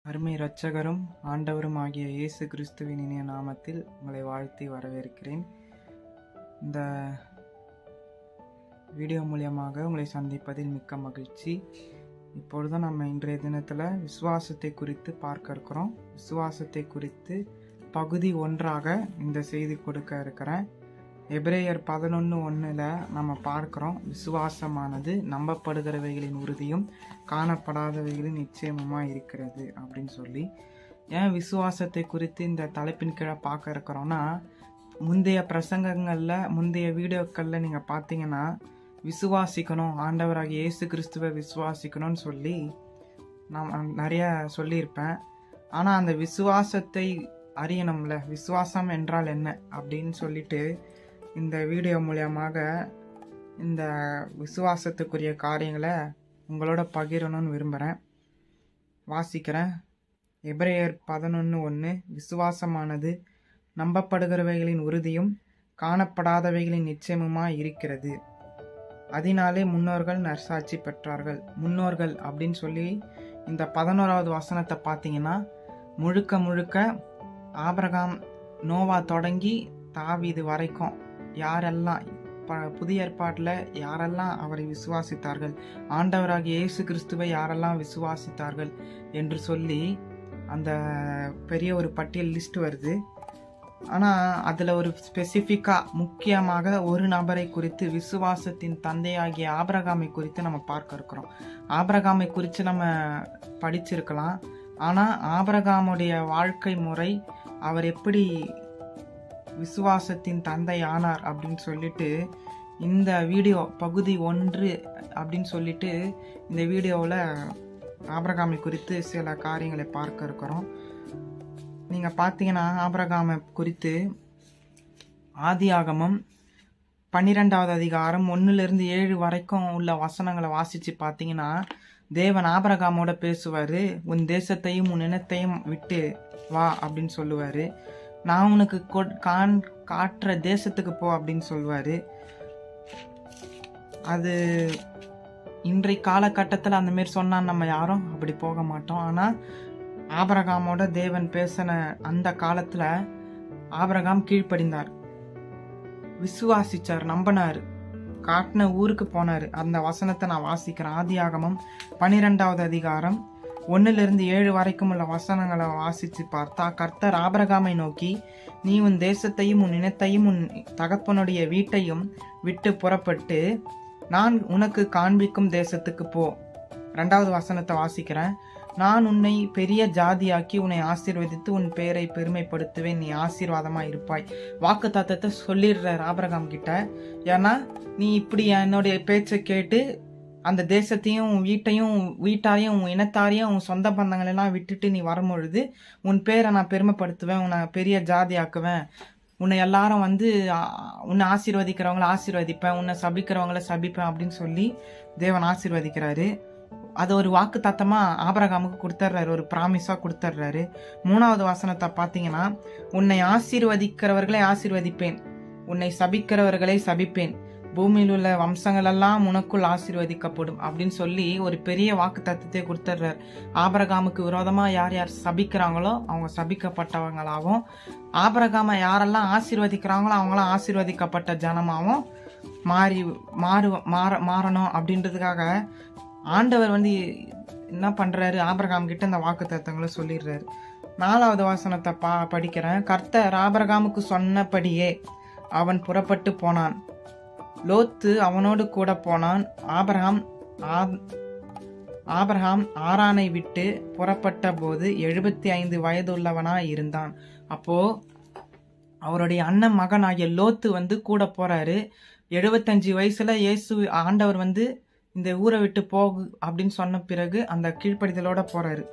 அருமை இரட்சகரும் ஆண்டவரும் ஆகிய இயேசு கிறிஸ்துவின் இனிய நாமத்தில் உங்களை வாழ்த்தி வரவேற்கிறேன். இந்த வீடியோ மூலியமாக உங்களை சந்திப்பதில் மிக்க மகிழ்ச்சி. இப்பொழுது நம்ம இன்றைய தினத்தில் விசுவாசத்தை குறித்து பார்க்க இருக்கிறோம். விசுவாசத்தை குறித்து பகுதி 1 இந்த செய்தி கொடுக்க இருக்கிறேன். எபிரேயர் 11:1 நம்ம பார்க்கிறோம், விசுவாசமானது நம்பப்படுகிறவைகளின் உறுதியும் காணப்படாதவைகளின் நிச்சயமுமாய் இருக்கிறது அப்படின்னு சொல்லி. ஏன் விசுவாசத்தை குறித்து இந்த தலைப்பின் கீழே பார்க்க இருக்கிறோம்னா, முந்தைய பிரசங்கங்களில் முந்தைய வீடியோக்களில் நீங்கள் பார்த்தீங்கன்னா விசுவாசிக்கணும், ஆண்டவராகிய இயேசு கிறிஸ்துவை விசுவாசிக்கணும்னு சொல்லி நான் நிறைய சொல்லியிருப்பேன். ஆனால் அந்த விசுவாசத்தை அறியணும்ல, விசுவாசம் என்றால் என்ன அப்படின்னு சொல்லிட்டு இந்த வீடியோ மூலியமாக இந்த விசுவாசத்துக்குரிய காரியங்களை உங்களோட பகிரணும்னு விரும்புகிறேன். வாசிக்கிறேன். எபிரேயர் 11:1 விசுவாசமானது நம்பப்படுகிறவைகளின் உறுதியும் காணப்படாதவைகளின் நிச்சயமுமாய் இருக்கிறது. அதனாலே முன்னோர்கள் நற்சாட்சி பெற்றார்கள். முன்னோர்கள் அப்படின்னு சொல்லி இந்த 11வது வசனத்தை பார்த்தீங்கன்னா முழுக்க ஆபிரகாம், நோவா தொடங்கி தாவீது வரைக்கும் யாரெல்லாம் புதிய ஏற்பாட்டில் யாரெல்லாம் அவரை விசுவாசித்தார்கள், ஆண்டவராகிய இயேசு கிறிஸ்துவை யாரெல்லாம் விசுவாசித்தார்கள் என்று சொல்லி அந்த பெரிய ஒரு பட்டியல் லிஸ்ட் வருது. ஆனால் அதில் ஒரு ஸ்பெசிஃபிக்காக முக்கியமாக ஒரு நபரை குறித்து, விசுவாசத்தின் தந்தையாகிய ஆபிரகாமை குறித்து நம்ம பார்க்க இருக்கிறோம். ஆபிரகாமை குறித்து நம்ம படிச்சிருக்கலாம். ஆனால் ஆபிரகாமுடைய வாழ்க்கை முறை, அவர் எப்படி விசுவாசத்தின் தந்தை ஆனார் அப்படின்னு சொல்லிட்டு இந்த வீடியோ பகுதி 1 அப்படின்னு சொல்லிட்டு இந்த வீடியோவில் ஆபிரகாமை குறித்து சில காரியங்களை பார்க்க இருக்கிறோம். நீங்கள் பார்த்தீங்கன்னா ஆபிரகாமை குறித்து ஆதியாகமம் 12வது அதிகாரம் 1-7 வரைக்கும் உள்ள வசனங்களை வாசித்து பார்த்தீங்கன்னா, தேவன் ஆபிரகாமோட பேசுவார். உன் தேசத்தையும் உன் இனத்தையும் விட்டு வா அப்படின்னு சொல்லுவார். நான் உனக்கு காட்டுற தேசத்துக்கு போ அப்படின்னு சொல்லுவார். அது இன்றைய காலகட்டத்தில் அந்த மாரி சொன்னால் நம்ம யாரும் அப்படி போக மாட்டோம். ஆனால் ஆபிரகாமோட தேவன் பேசின அந்த காலத்தில் ஆபிரகாம் கீழ்ப்படிந்தார், விசுவாசிச்சார், நம்பினார், காட்டின ஊருக்கு போனார். அந்த வசனத்தை நான் வாசிக்கிறேன். ஆதியாகமம் 12வது அதிகாரம் 1-7 வரைக்கும் உள்ள வசனங்களை வாசித்து பார்த்தா, கர்த்தர் ஆபிரகாமை நோக்கி, நீ உன் தேசத்தையும் உன் இனத்தையும் உன் தகப்பனுடைய வீட்டையும் விட்டு புறப்பட்டு நான் உனக்கு காண்பிக்கும் தேசத்துக்கு போ. 2வது வசனத்தை வாசிக்கிறேன். நான் உன்னை பெரிய ஜாதியாக்கி உன்னை ஆசீர்வதித்து உன் பெயரை பெருமைப்படுத்துவேன், நீ ஆசீர்வாதமாக இருப்பாய். வாக்கு தத்தத்தை சொல்லிடுறார் ஆபிரகாம் கிட்ட. ஏன்னா நீ இப்படி என்னுடைய பேச்சை கேட்டு அந்த தேசத்தையும் உன் வீட்டாரையும் உன் இனத்தாரையும் உன் சொந்த பந்தங்களெல்லாம் விட்டுட்டு நீ வரும்பொழுது உன் பேரை நான் பெருமைப்படுத்துவேன், உன்னை பெரிய ஜாதி ஆக்குவேன், உன்னை எல்லாரும் உன்னை ஆசீர்வதிக்கிறவங்கள ஆசீர்வதிப்பேன், உன்னை சபிக்கிறவங்கள சபிப்பேன் அப்படின்னு சொல்லி தேவன் ஆசீர்வதிக்கிறாரு. அது ஒரு வாக்கு தத்தமாக ஆபிரகாமுக்கு கொடுத்துட்றாரு, ஒரு ப்ராமிஸாக கொடுத்துட்றாரு. 3வது வசனத்தை பார்த்தீங்கன்னா, உன்னை ஆசீர்வதிக்கிறவர்களை ஆசீர்வதிப்பேன், உன்னை சபிக்கிறவர்களை சபிப்பேன், பூமியில் உள்ள வம்சங்களெல்லாம் உனக்குள் ஆசீர்வதிக்கப்படும் அப்படின்னு சொல்லி ஒரு பெரிய வாக்கு தத்துவத்தை கொடுத்துட்றார். ஆபிரகாமுக்கு விரோதமாக யார் யார் சபிக்கிறாங்களோ அவங்க சபிக்கப்பட்டவங்களாகவும், ஆபிரகாமை யாரெல்லாம் ஆசீர்வதிக்கிறாங்களோ அவங்களாம் ஆசீர்வதிக்கப்பட்ட ஜனமாகவும் மாறணும் அப்படின்றதுக்காக ஆண்டவர் என்ன பண்ணுறாரு, ஆபிரகாம் கிட்ட இந்த வாக்கு தத்துவங்களை சொல்லிடுறாரு. 4வது வசனத்தை படிக்கிறேன். கர்த்தர் ஆபிரகாமுக்கு சொன்னபடியே அவன் புறப்பட்டு போனான், லோத்து அவனோடு கூட போனான். ஆபிரகாம் ஆரானை விட்டு புறப்பட்ட போது 75 வயதுள்ளவனாய் இருந்தான். அப்போ அவருடைய அண்ணன் மகன் ஆகிய லோத்து கூட போறாரு. 75 வயசுல இயேசு ஆண்டவர் இந்த ஊரை விட்டு போகு அப்படின்னு சொன்ன பிறகு அந்த கீழ்ப்படிதலோட போறாரு.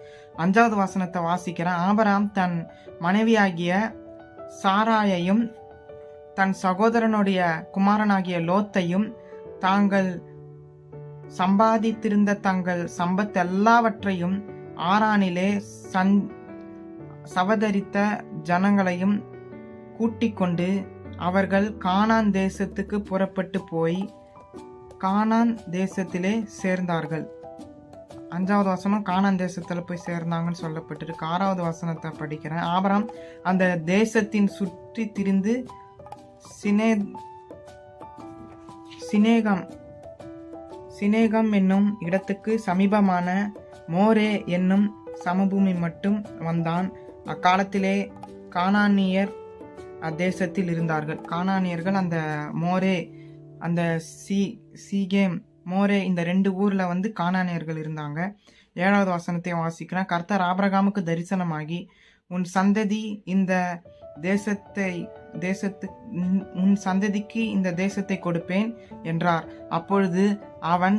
5வது வசனத்தை வாசிக்கிறேன். ஆபிரகாம் தன் மனைவியாகிய சாராயையும் தன் சகோதரனுடைய குமாரனாகிய லோத்தையும் தாங்கள் சம்பாதித்திருந்த தங்கள் சம்பத் எல்லாவற்றையும் ஆரானிலே சவதரித்த ஜனங்களையும் கூட்டிக் கொண்டு அவர்கள் கானான் தேசத்துக்கு புறப்பட்டு போய் கானான் தேசத்திலே சேர்ந்தார்கள். 5வது வசனம் கானான் தேசத்துல போய் சேர்ந்தாங்கன்னு சொல்லப்பட்டிருக்கு. 6வது வசனத்தை படிக்கிறேன். ஆபிரகாம் அந்த தேசத்தின் சுற்றி திரிந்து சினேகம் என்னும் இடத்துக்கு சமீபமான மோரே என்னும் சமபூமி மட்டும் வந்தான். அக்காலத்திலே கானானியர் அத்தேசத்தில் இருந்தார்கள். கானானியர்கள் அந்த மோரே, அந்த சீகேம், மோரே, இந்த 2 ஊர்ல கானானியர்கள் இருந்தாங்க. 7வது வசனத்தை வாசிக்கிறேன். கர்த்தர் ஆபிரகாமுக்கு தரிசனமாகி, உன் சந்ததி இந்த உன் சந்ததிக்கு இந்த தேசத்தை கொடுப்பேன் என்றார். அப்பொழுது அவன்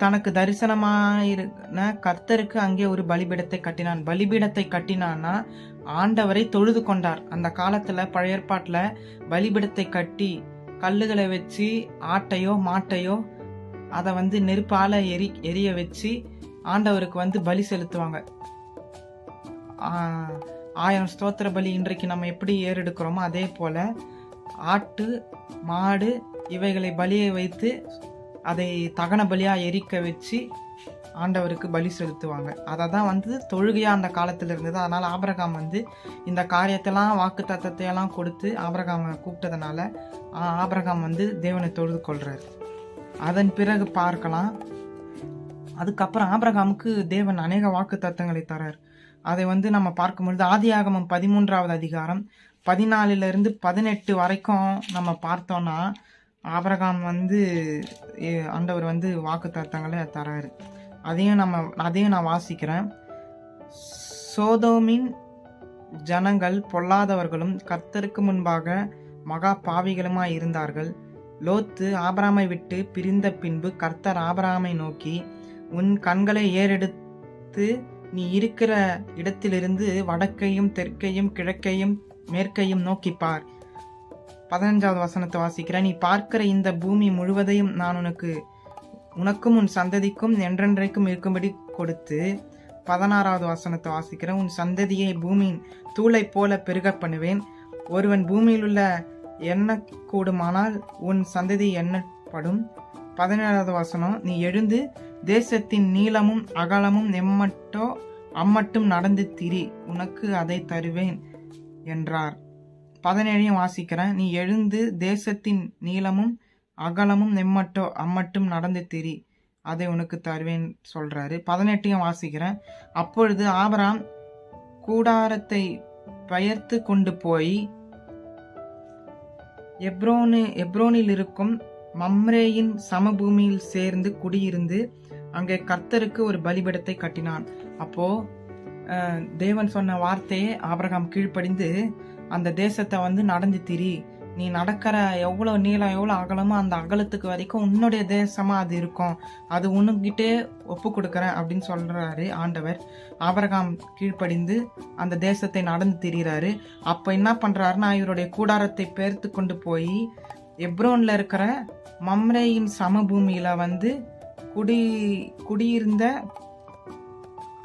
தனக்கு தரிசனமாயிருந்த கர்த்தருக்கு அங்கே ஒரு பலிபீடத்தை கட்டினான். பலிபீடத்தை கட்டினான்னா ஆண்டவரை தொழுது கொண்டார். அந்த காலத்துல பழைய ஏற்பாட்டுல பலிபீடத்தை கட்டி கல்லுகளை வச்சு ஆட்டையோ மாட்டையோ அதை நெருப்பால எரிய வச்சு ஆண்டவருக்கு பலி செலுத்துவாங்க. 1000 ஸ்தோத்திர பலி இன்றைக்கு நம்ம எப்படி ஏறெடுக்கிறோமோ அதே போல ஆட்டு மாடு இவைகளை பலியை வைத்து அதை தகன பலியா எரிக்க வச்சு ஆண்டவருக்கு பலி செலுத்துவாங்க. அதை தான் தொழுகையா அந்த காலத்துல இருந்தது. அதனால ஆபிரகாம் இந்த காரியத்தெல்லாம் வாக்கு தத்தத்தையெல்லாம் கொடுத்து ஆபிரகாமை கூப்பிட்டதுனால ஆபிரகாம் தேவனை தொழுது கொள்றாரு. அதன் பிறகு பார்க்கலாம். அதுக்கப்புறம் ஆபிரகாமுக்கு தேவன் அநேக வாக்கு தத்தங்களை தரார். அதை நம்ம பார்க்கும்பொழுது ஆதியாகமம் 13வது அதிகாரம் 14 - 18 வரைக்கும் நம்ம பார்த்தோம்னா ஆபிரகாம் ஆண்டவர் வாக்கு தத்தங்களை தராரு. அதையும் நான் வாசிக்கிறேன். சோதோமின் ஜனங்கள் பொல்லாதவர்களும் கர்த்தருக்கு முன்பாக மகா பாவிகளுமாய் இருந்தார்கள். லோத்து ஆபிரகாமை விட்டு பிரிந்த பின்பு கர்த்தர் ஆபிரகாமை நோக்கி, உன் கண்களை ஏறெடுத்து நீ இருக்கிற இடத்திலிருந்து வடக்கையும் தெற்கையும் கிழக்கையும் மேற்கையும் நோக்கிப்பார். 15வது வசனத்தை வாசிக்கிறேன். நீ பார்க்கிற இந்த பூமி முழுவதையும் நான் உனக்கும் உன் சந்ததிக்கும் என்றென்றைக்கும் இருக்கும்படி கொடுத்து. 16வது வசனத்தை வாசிக்கிறேன். உன் சந்ததியை பூமியின் தூளை போல பெருக பண்ணுவேன். ஒருவன் பூமியில் உள்ள எண்ண கூடுமானால் உன் சந்ததி எண்ணப்படும். 17வது வசனம். நீ எழுந்து தேசத்தின் நீளமும் அகலமும் அம்மட்டும் நடந்து திரி, உனக்கு அதை தருவேன் என்றார். 17 வாசிக்கிறேன். நீ எழுந்து தேசத்தின் நீளமும் அகலமும் அம்மட்டும் நடந்து திரி, அதை உனக்கு தருவேன் சொல்றாரு. 18 வாசிக்கிறேன். அப்பொழுது ஆபிரகாம் கூடாரத்தை பெயர்த்து கொண்டு போய் எப்ரோனில் இருக்கும் மம்ரேயின் சமபூமியில் சேர்ந்து குடியிருந்து அங்கே கர்த்தருக்கு ஒரு பலிபீடத்தை கட்டினான். அப்போ தேவன் சொன்ன வார்த்தையை ஆபிரகாம் கீழ்ப்படிந்து அந்த தேசத்தை நடந்து திரி, நீ நடக்கிற எவ்வளவு நீளம் எவ்வளவு அகலமோ அந்த அகலத்துக்கு வரைக்கும் உன்னுடைய தேசமா அது இருக்கும், அது உன்னுகிட்டே ஒப்பு கொடுக்கறேன் அப்படின்னு சொல்றாரு ஆண்டவர். ஆபிரகாம் கீழ்ப்படிந்து அந்த தேசத்தை நடந்து திரிகிறாரு. அப்ப என்ன பண்றாருன்னா இவருடைய கூடாரத்தை பெயர்த்து கொண்டு போய் எப்ரோன்ல இருக்கிற மம்ரேயின் சமபூமியில குடியிருந்த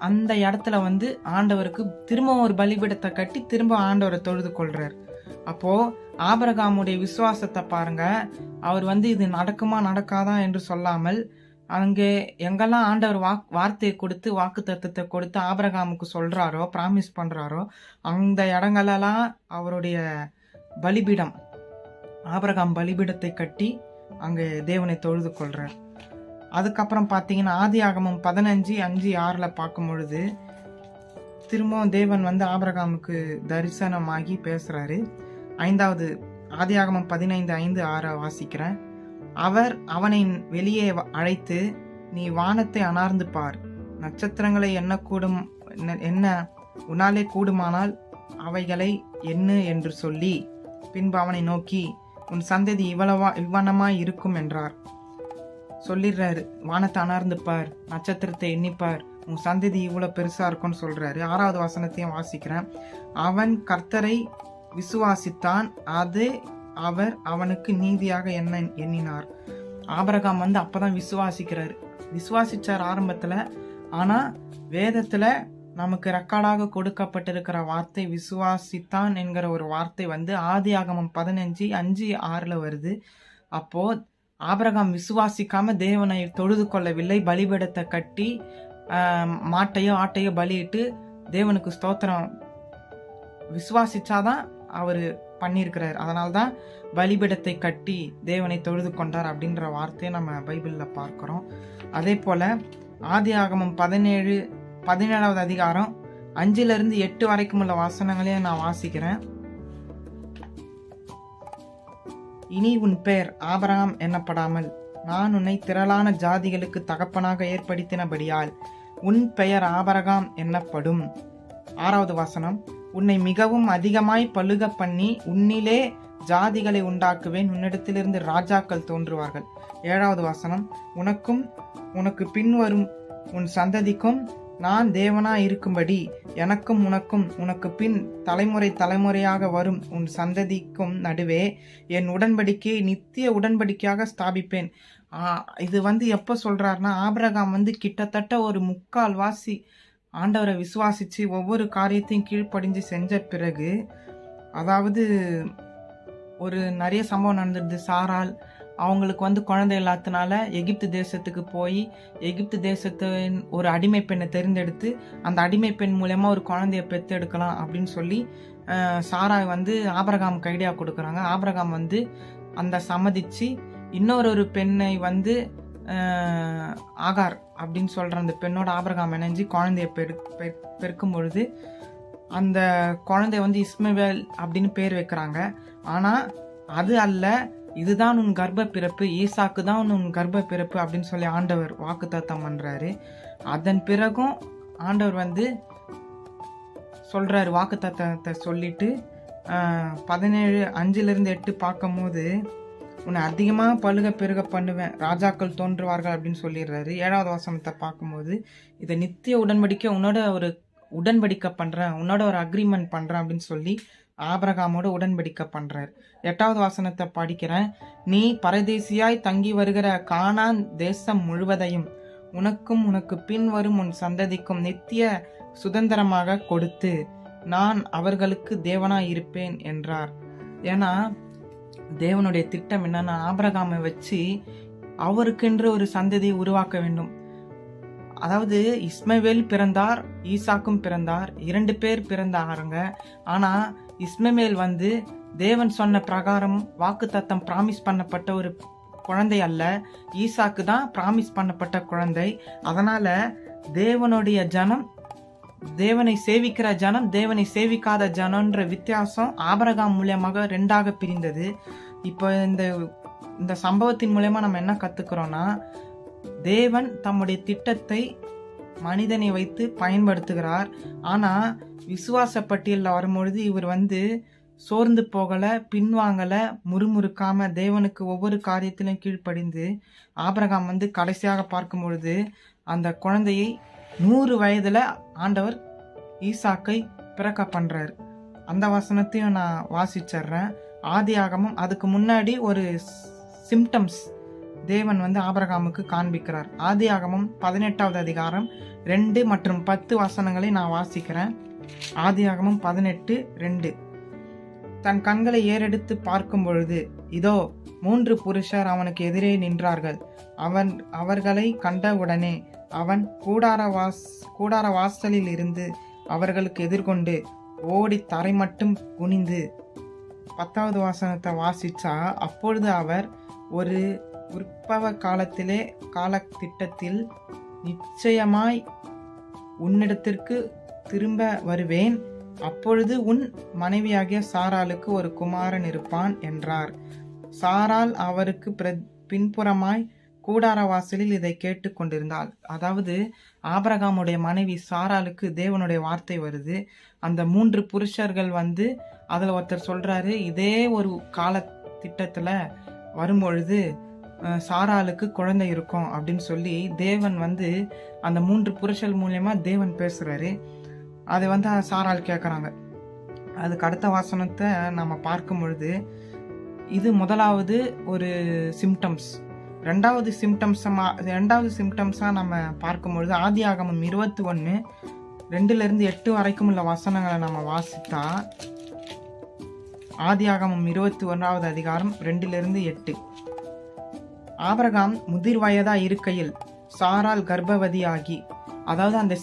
அந்த இடத்துல ஆண்டவருக்கு திரும்ப ஒரு பலிபீடத்தை கட்டி திரும்ப ஆண்டவரை தொழுது கொள்றார். அப்போ ஆபிரகாமுடைய விசுவாசத்தை பாருங்க. அவர் இது நடக்குமா நடக்காதா என்று சொல்லாமல் அங்கே எங்கெல்லாம் ஆண்டவர் வார்த்தையை கொடுத்து வாக்கு தத்துவத்தை கொடுத்து ஆபிரகாமுக்கு சொல்றாரோ, பிராமிஸ் பண்றாரோ, அந்த இடங்களெல்லாம் அவருடைய பலிபீடம், ஆபிரகாம் பலிபீடத்தை கட்டி அங்கே தேவனை தொழுது கொள்றார். அதுக்கப்புறம் பார்த்தீங்கன்னா ஆதியாகமம் 15:5-6 பார்க்கும் பொழுது திரும்பவும் தேவன் ஆபிரகாமுக்கு தரிசனமாகி பேசுறாரு. 5வது ஆதியாகமம் 15:5-6 வாசிக்கிறேன். அவர் அவனை வெளியே அழைத்து, நீ வானத்தை அனார்ந்து பார், நட்சத்திரங்களை என்ன உன்னாலே கூடுமானால் அவைகளை எண்ணு என்று சொல்லி, பின்பு அவனை நோக்கி, உன் சந்ததி இவ்வனமாய் இருக்கும் என்றார். சொல்லிடுறாரு, வானத்தை அனார்ந்து பார், நட்சத்திரத்தை எண்ணிப்பார், உன் சந்ததி இவ்வளவு பெருசா இருக்கும்னு சொல்றாரு. 6வது வசனத்தையும் வாசிக்கிறேன். அவன் கர்த்தரை விசுவாசித்தான், அது அவர் அவனுக்கு நீதியாக எண்ணினார். ஆபிரகாம் அப்பதான் விசுவாசிச்சார் ஆரம்பத்துல. ஆனா வேதத்துல நமக்கு ரெக்கார்டாக கொடுக்கப்பட்டிருக்கிற வார்த்தை விசுவாசித்தான் என்கிற ஒரு வார்த்தை ஆதியாகமம் 15:5-6 வருது. அப்போ ஆபிரகாம் விசுவாசிக்காம தேவனை தொழுது கொள்ளவில்லை. பலிபீடத்தை கட்டி மாட்டையோ ஆட்டையோ பலியிட்டு தேவனுக்கு ஸ்தோத்திரம் விசுவாசிச்சாதான் அவரு பண்ணியிருக்கிறார். அதனால்தான் பலிபீடத்தை கட்டி தேவனை தொழுது கொண்டார் அப்படின்ற வார்த்தையை நம்ம பைபிள்ல பார்க்கிறோம். அதே போல ஆதியாகமம் 17வது அதிகாரம் 5-8 வரைக்கும் உள்ள வசனங்களையும் நான் வாசிக்கிறேன். இனி உன் பெயர் ஆபிரகாம் என்னப்படாமல் நான் உன்னை திரளான ஜாதிகளுக்கு தகப்பனாக ஏற்படுத்தினபடியால் உன் பெயர் ஆபிரகாம் என்னப்படும். 6வது வசனம், உன்னை மிகவும் அதிகமாய் பலுக பண்ணி உன்னிலே ஜாதிகளை உண்டாக்குவேன், உன்னிடத்திலிருந்து ராஜாக்கள் தோன்றுவார்கள். 7வது வசனம், உனக்கும் உனக்கு பின்வரும் உன் சந்ததிக்கும் நான் தேவனா இருக்கும்படி எனக்கும் உனக்கும் உனக்கு பின் தலைமுறை தலைமுறையாக வரும் உன் சந்ததிக்கும் நடுவே என் உடன்படிக்கையை நித்திய உடன்படிக்கையாக ஸ்தாபிப்பேன். இது எப்போ சொல்றாருன்னா, ஆபிரகாம் கிட்டத்தட்ட ஒரு 3/4 வாசி ஆண்டவரை விசுவாசிச்சு ஒவ்வொரு காரியத்தையும் கீழ்ப்படிஞ்சு செஞ்ச பிறகு, அதாவது ஒரு நிறைய சம்பவம் நடந்துருது. சாரால் அவங்களுக்கு குழந்தை இல்லாதனால எகிப்து தேசத்துக்கு போய் எகிப்து தேசத்தின் ஒரு அடிமை பெண்ணை தெரிந்தெடுத்து அந்த அடிமை பெண் மூலமா ஒரு குழந்தைய பெற்று எடுக்கலாம் அப்படின்னு சொல்லி சாராய் ஆபிரகாம் ஐடியா கொடுக்குறாங்க. ஆபிரகாம் அந்த சம்மதிச்சு இன்னொரு பெண்ணை ஆகார் அப்படின்னு சொல்ற அந்த பெண்ணோட ஆபிரகாம் இணைஞ்சு குழந்தைய பெருக்கும் பொழுது அந்த குழந்தை இஸ்மவேல் அப்படின்னு பேர் வைக்கிறாங்க. ஆனா அது அல்ல, இதுதான் உன் கர்ப்ப பிறப்பு, ஈசாக்கு தான் உன் கர்ப்ப பிறப்பு அப்படின்னு சொல்லி ஆண்டவர் வாக்குத்தத்தம் பண்றாரு. அதன் பிறகும் ஆண்டவர் சொல்றாரு, வாக்குத்தத்தத்தை சொல்லிட்டு 17:5-8 பார்க்கும் போது உன்னை அதிகமா பழுக பெருக பண்ணுவேன், ராஜாக்கள் தோன்றுவார்கள் அப்படின்னு சொல்லிடுறாரு. 7வது வசனத்தை பார்க்கும்போது இதை நித்திய உடன்படிக்கை உன்னோட ஒரு உடன்படிக்கை பண்றேன், உன்னோட ஒரு அக்ரிமெண்ட் பண்றேன் அப்படின்னு சொல்லி ஆபிரகாமோட உடன்படிக்கை பண்றார். 8வது வசனத்தை படிக்கிறேன். நீ பரதேசியாய் தங்கி வருகிற கானான் தேசம் முழுவதையும் உனக்கும் உனக்கு பின் வரும் உன் சந்ததிக்கும் நித்திய சுதந்திரமாக கொடுத்து நான் அவர்களுக்கு தேவனாய் இருப்பேன் என்றார். ஏன்னா தேவனுடைய திட்டம் என்னன்னா, ஆபிரகாமை வச்சு அவருக்கென்று ஒரு சந்ததியை உருவாக்க வேண்டும். அதாவது இஸ்மவேல் பிறந்தார், ஈசாக்கும் பிறந்தார், 2 பேர் பிறந்தாருங்க. ஆனா இஸ்மவேல் தேவன் சொன்ன பிரகாரம் வாக்குத்தத்தம் பிராமிஸ் பண்ணப்பட்ட ஒரு குழந்தை அல்ல, ஈசாக்கு தான் பிராமிஸ் பண்ணப்பட்ட குழந்தை. அதனால தேவனுடைய ஜனம், தேவனை சேவிக்கிற ஜனம், தேவனை சேவிக்காத ஜனம்ன்ற வித்தியாசம் ஆபிரகாம் மூலியமாக 2ஆக பிரிந்தது. இப்போ இந்த சம்பவத்தின் மூலமா நம்ம என்ன கத்துக்கிறோம்னா, தேவன் தம்முடைய திட்டத்தை மனிதனை வைத்து பயன்படுத்துகிறார். ஆனா விசுவாச பட்டியலில் வரும்பொழுது இவர் சோர்ந்து போகல, பின்வாங்கல, முறுமுறுக்காம தேவனுக்கு ஒவ்வொரு காரியத்திலும் கீழ்ப்படிந்து ஆபிரகாம் கடைசியாக பார்க்கும் பொழுது அந்த குழந்தையை 100 வயதுல ஆண்டவர் ஈசாக்கை பிறக்க பண்றாரு. அந்த வசனத்தையும் நான் வாசிச்சிடுறேன். ஆதியாகமம் அதுக்கு முன்னாடி ஒரு சிம்டம்ஸ் தேவன் ஆபிரகாமுக்கு காண்பிக்கிறார். ஆதியாகமம் 18வது அதிகாரம் 2 மற்றும் 10 வசனங்களை நான் வாசிக்கிறேன். ஆதியாகமம் 18:2. தன் கண்களை ஏறெடுத்து பார்க்கும் பொழுது இதோ 3 புருஷர் அவனுக்கு எதிரே நின்றார்கள். அவர்களை கண்டவுடனே அவன் கூடார வாசலில் இருந்து அவர்களுக்கு எதிர்கொண்டு ஓடி தரை மட்டும் குனிந்து 10வது வசனத்தை வாசிச்சா, அப்பொழுது அவர் ஒரு உற்பவ காலத்திட்டத்தில் நிச்சயமாய் உன்னிடத்திற்கு திரும்ப வருவேன், அப்பொழுது உன் மனைவியாகிய சாராளுக்கு ஒரு குமாரன் இருப்பான் என்றார். சாராள் அவருக்கு பின்புறமாய் கூடார வாசலில் இதை கேட்டு கொண்டிருந்தாள். அதாவது ஆபிரகாமுடைய மனைவி சாராளுக்கு தேவனுடைய வார்த்தை வருது. அந்த 3 புருஷர்கள் அதுல ஒருத்தர் சொல்றாரு, இதே ஒரு கால திட்டத்துல வரும்பொழுது சாராளுக்கு குழந்தை இருக்கும் அப்படின்னு சொல்லி தேவன் அந்த 3 புருஷர்கள் மூலியமா தேவன் பேசுறாரு. அதை சாராள் கேட்கறாங்க. அதுக்கு அடுத்த வசனத்தை நம்ம பார்க்கும் பொழுது இது முதலாவது ஒரு சிம்டம்ஸ். ரெண்டாவது சிம்டம்ஸா நம்ம பார்க்கும் பொழுது ஆதியாகமம் 21:2-8 வரைக்கும் உள்ள வசனங்களை நம்ம வாசித்தா, ஆதியாகமம் 21வது அதிகாரம் 2-8. ஆபிரகாம் முதிர் வயதா இருக்கையில் சாராள் கர்ப்பவதியாகி, அதாவது அந்த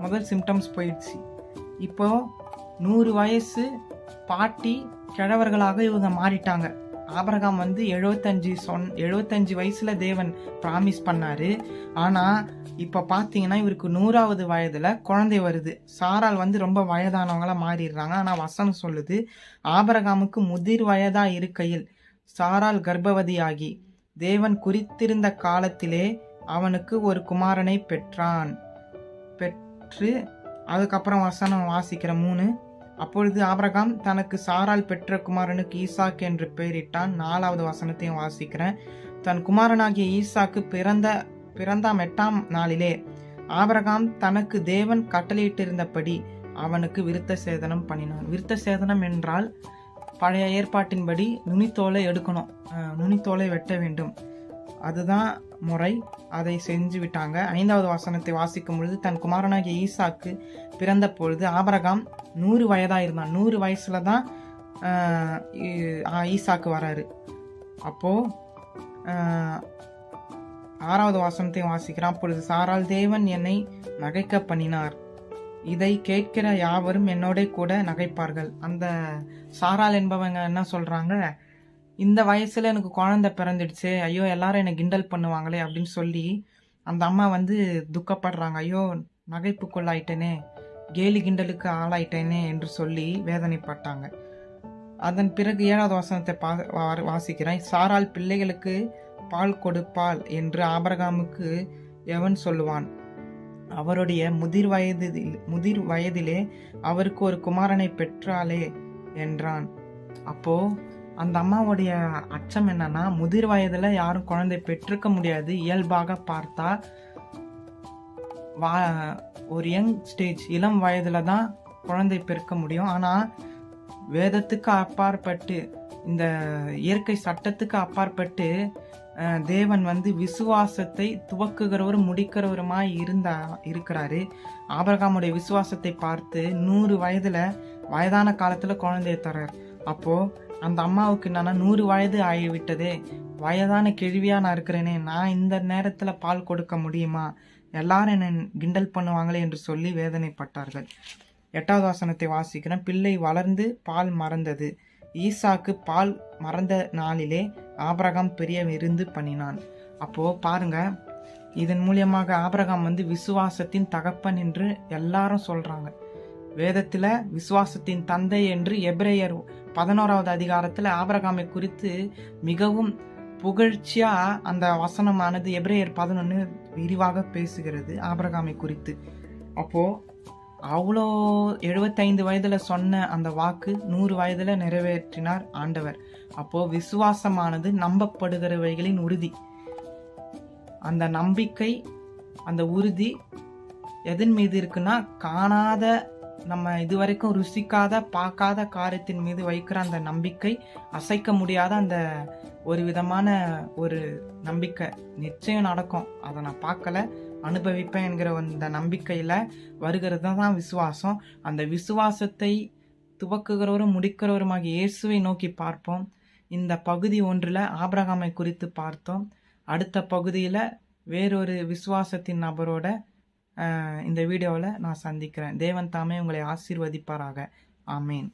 முதல் சிம்டம்ஸ் போயிடுச்சு. இப்போ 100 வயசு பாட்டி கிழவர்களாக இவங்க மாறிட்டாங்க. ஆபிரகாம் 75 வயசுல தேவன் பிராமிஸ் பண்ணாரு. ஆனா இப்ப பாத்தீங்கன்னா இவருக்கு 100வது வயதுல குழந்தை வருது. சாராள் ரொம்ப வயதானவங்களா மாறிடுறாங்க. ஆனா வசனம் சொல்லுது, ஆபிரகாமுக்கு முதிர் வயதா இருக்கையில் சாராள் கர்ப்பவதியாகி தேவன் குறித்திருந்த காலத்திலே அவனுக்கு ஒரு குமாரனை பெற்று அதுக்கப்புறம் வசனம் வாசிக்கிற 3. அப்பொழுது ஆபிரகாம் தனக்கு சாராள் பெற்ற குமாரனுக்கு ஈசாக்கு என்று பெயரிட்டான். 4வது வசனத்தையும் வாசிக்கிறேன். தன் குமாரனாகிய ஈசாக்கு பிறந்தாம் 8ஆம் நாளிலே ஆபிரகாம் தனக்கு தேவன் கட்டளையிட்டிருந்தபடி அவனுக்கு விருத்த சேதனம் பண்ணினான். விருத்த சேதனம் என்றால் பழைய ஏற்பாட்டின்படி நுனித்தோலை எடுக்கணும், நுனித்தோலை வெட்ட வேண்டும். அதுதான் முறை. அதை செஞ்சு விட்டாங்க. 5வது வசனத்தை வாசிக்கும் பொழுது, தன் குமாரனாகிய ஈசாக்கு பிறந்த பொழுது ஆபிரகாம் 100 வயதா இருந்தான். 100 வயசுல தான் ஈசாக்கு வராரு. அப்போ 6வது வசனத்தையும் வாசிக்கிறான். அப்பொழுது சாராள், தேவன் என்னை நகைக்க பண்ணினார், இதை கேட்கிற யாவரும் என்னோட கூட நகைப்பார்கள். அந்த சாராள் என்பவங்க என்ன சொல்றாங்க, இந்த வயசுல எனக்கு குழந்தை பிறந்துடுச்சு, ஐயோ எல்லாரும் என்னை கிண்டல் பண்ணுவாங்களே அப்படின்னு சொல்லி அந்த அம்மா துக்கப்படுறாங்க. ஐயோ நகைப்புக்குள்ளாயிட்டேனே, கேலி கிண்டலுக்கு ஆளாயிட்டேனே என்று சொல்லி வேதனைப்பட்டாங்க. அதன் பிறகு 7வது வசனத்தை வாசிக்கிறேன். சாராள் பிள்ளைகளுக்கு பால் கொடுப்பாள் என்று ஆபிரகாமுக்கு எவன் சொல்லுவான்? அவருடைய முதிர் வயதிலே அவருக்கு ஒரு குமாரனை பெற்றாளே என்றான். அப்போ அந்த அம்மாவுடைய அச்சம் என்னன்னா, முதிர் வயதுல யாரும் குழந்தை பெற்றிருக்க முடியாது. இயல்பாக பார்த்தா ஒரு யங் ஸ்டேஜ், இளம் வயதுல தான் குழந்தை பெருக்க முடியும். ஆனா வேதத்துக்கு அப்பாற்பட்டு, இந்த இயற்கை சட்டத்துக்கு அப்பாற்பட்டு தேவன் விசுவாசத்தை துவக்குகிறவரும் முடிக்கிறவருமாய் இருக்கிறாரு. ஆபிரகாமுடைய விசுவாசத்தை பார்த்து 100 வயதுல வயதான காலத்துல குழந்தைய தர்றார். அப்போ அந்த அம்மாவுக்கு என்னன்னா, 100 வயது ஆகிவிட்டதே, வயதான கேள்வியா நான் இருக்கிறேனே, நான் இந்த நேரத்துல பால் கொடுக்க முடியுமா, எல்லாரும் என்ன கிண்டல் பண்ணுவாங்களே என்று சொல்லி வேதனைப்பட்டார்கள். 8வது வசனத்தை வாசிக்கிறேன். பிள்ளை வளர்ந்து பால் மறந்தது. ஈசாக்கு பால் மறந்த நாளிலே ஆபிரகாம் பெரிய விருந்து பண்ணினான். அப்போ பாருங்க, இதன் மூலியமாக ஆபிரகாம் விசுவாசத்தின் தகப்பன் என்று எல்லாரும் சொல்றாங்க. வேதத்துல விசுவாசத்தின் தந்தை என்று எபிரேயர் 11வது அதிகாரத்துல ஆபிரகாமை குறித்து மிகவும் புகழ்ச்சியா அந்த வசனமானது எபிரேயர் 11 விரிவாக பேசுகிறது ஆபிரகாமை குறித்து. அப்போ அவ்வளோ 75 வயதுல சொன்ன அந்த வாக்கு 100 வயதுல நிறைவேற்றினார் ஆண்டவர். அப்போ விசுவாசமானது நம்பப்படுகிறவைகளின் உறுதி. அந்த நம்பிக்கை, அந்த உறுதி எதன் மீது இருக்குன்னா, காணாத, நம்ம இதுவரைக்கும் ருசிக்காத பார்க்காத காரியத்தின் மீது வைக்கிற அந்த நம்பிக்கை, அசைக்க முடியாத அந்த ஒரு விதமான ஒரு நம்பிக்கை. நிச்சயம் நடக்கும், அதை நான் பார்க்கல, அனுபவிப்பேன் என்கிற அந்த நம்பிக்கையில வருகிறது தான் விசுவாசம். அந்த விசுவாசத்தை துவக்குகிறவரும் முடிக்கிறவருமாகிய இயேசுவை நோக்கி பார்ப்போம். இந்த பகுதி 1ல ஆபிரகாமை குறித்து பார்த்தோம். அடுத்த பகுதியில வேறொரு விசுவாசத்தின் நபரோட இந்த வீடியோவில் நான் சந்திக்கிறேன். தேவன் தாமே உங்களை ஆசீர்வதிப்பாராக. ஆமேன்.